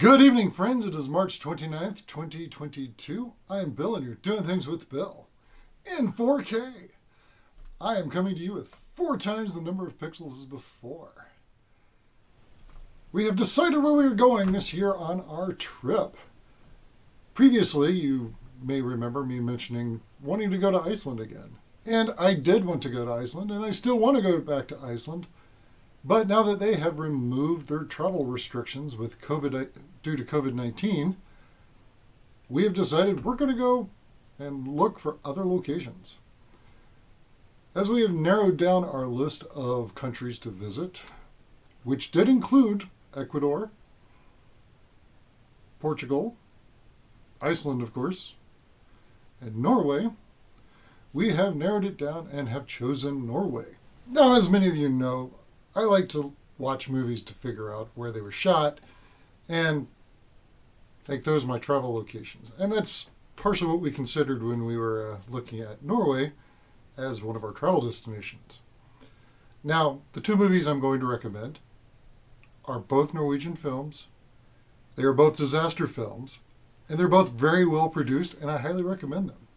Good evening, friends. It is March 29th, 2022. I am Bill, and you're doing things with Bill in 4K. I am coming to you with 4 times the number of pixels as before. We have decided where we are going this year on our trip. Previously, you may remember me mentioning wanting to go to Iceland again. And I did want to go to Iceland, and I still want to go back to Iceland. But now that they have removed their travel restrictions with due to COVID-19, we have decided we're going to go and look for other locations. As we have narrowed down our list of countries to visit, which did include Ecuador, Portugal, Iceland, of course, and Norway, we have narrowed it down and have chosen Norway. Now, as many of you know, I like to watch movies to figure out where they were shot and make those my travel locations. And that's partially what we considered when we were looking at Norway as one of our travel destinations. Now, the 2 movies I'm going to recommend are both Norwegian films. They are both disaster films, and they're both very well produced, and I highly recommend them.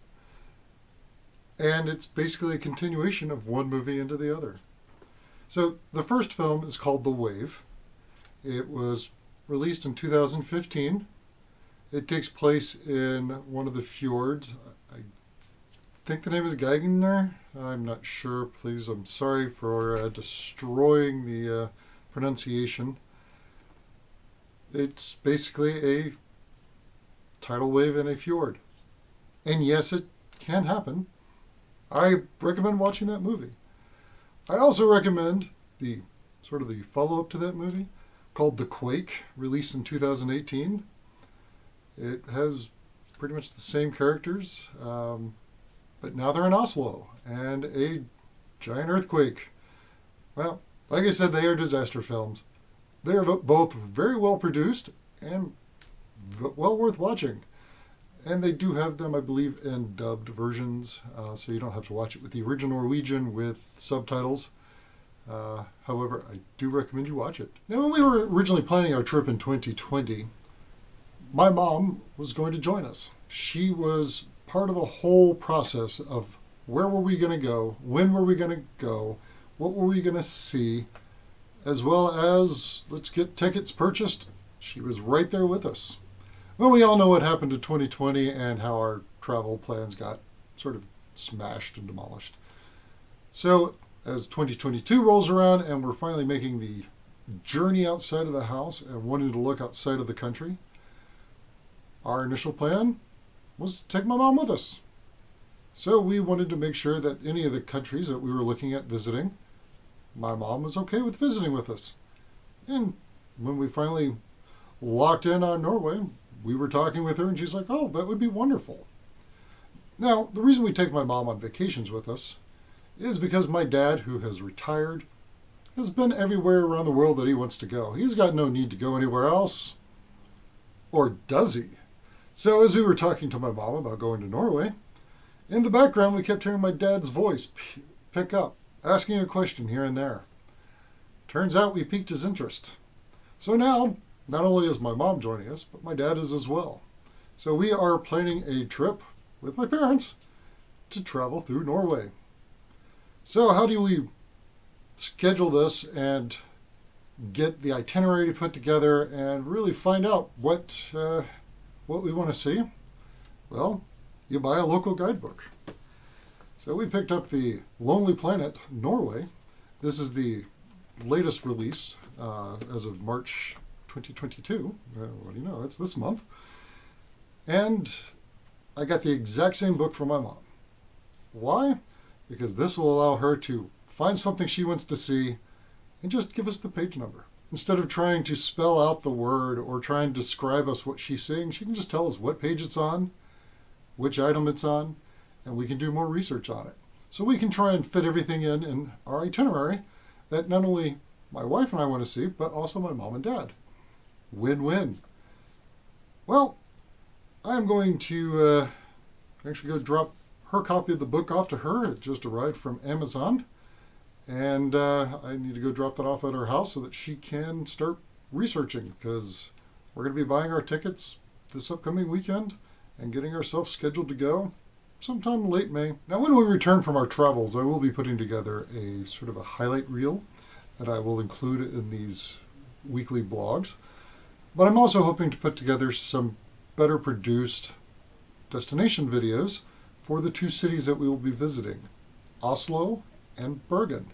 And it's basically a continuation of one movie into the other. So the first film is called The Wave. It was released in 2015. It takes place in one of the fjords. I think the name is Geigner. I'm not sure. Please, I'm sorry for destroying the pronunciation. It's basically a tidal wave in a fjord. And yes, it can happen. I recommend watching that movie. I also recommend the follow-up to that movie called The Quake, released in 2018. It has pretty much the same characters, but now they're in Oslo and a giant earthquake. Well, like I said, they are disaster films. They are both very well produced and well worth watching. And they do have them, I believe, in dubbed versions, so you don't have to watch it with the original Norwegian with subtitles. However, I do recommend you watch it. Now, when we were originally planning our trip in 2020, my mom was going to join us. She was part of the whole process of where were we going to go, when were we going to go, what were we going to see, as well as let's get tickets purchased. She was right there with us. Well, we all know what happened in 2020 and how our travel plans got sort of smashed and demolished. So as 2022 rolls around and we're finally making the journey outside of the house and wanting to look outside of the country, our initial plan was to take my mom with us. So we wanted to make sure that any of the countries that we were looking at visiting, my mom was okay with visiting with us. And when we finally locked in on Norway, we were talking with her and she's like, oh, that would be wonderful. Now, the reason we take my mom on vacations with us is because my dad, who has retired, has been everywhere around the world that he wants to go. He's got no need to go anywhere else. Or does he? So as we were talking to my mom about going to Norway, in the background we kept hearing my dad's voice pick up, asking a question here and there. Turns out we piqued his interest. So now, not only is my mom joining us, but my dad is as well. So we are planning a trip with my parents to travel through Norway. So how do we schedule this and get the itinerary put together and really find out what we want to see? Well, you buy a local guidebook. So we picked up the Lonely Planet Norway. This is the latest release as of March 2022. What do you know? It's this month. And I got the exact same book for my mom. Why? Because this will allow her to find something she wants to see and just give us the page number. Instead of trying to spell out the word or try and describe us what she's seeing, she can just tell us what page it's on, which item it's on, and we can do more research on it. So we can try and fit everything in our itinerary that not only my wife and I want to see, but also my mom and dad. Win-win. Well, I'm going to actually go drop her copy of the book off to her. It just arrived from Amazon. And I need to go drop that off at her house so that she can start researching, because We're going to be buying our tickets this upcoming weekend and getting ourselves scheduled to go sometime late May. Now, when we return from our travels, I will be putting together a sort of a highlight reel that I will include in these weekly blogs. But I'm also hoping to put together some better produced destination videos for the two cities that we will be visiting, Oslo and Bergen.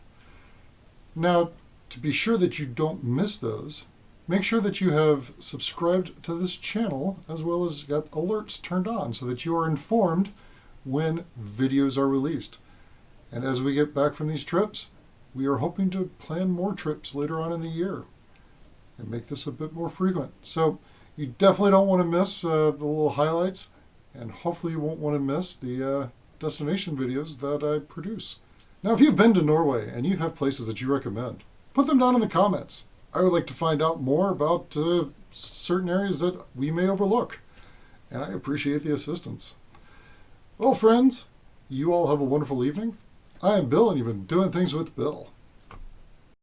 Now, to be sure that you don't miss those, make sure that you have subscribed to this channel as well as got alerts turned on so that you are informed when videos are released. And as we get back from these trips, we are hoping to plan more trips later on in the year and make this a bit more frequent. So you definitely don't want to miss the little highlights, and hopefully you won't want to miss the destination videos that I produce. Now, if you've been to Norway and you have places that you recommend, put them down in the comments. I would like to find out more about certain areas that we may overlook, and I appreciate the assistance. Well, friends, you all have a wonderful evening. I am Bill, and you've been doing things with Bill.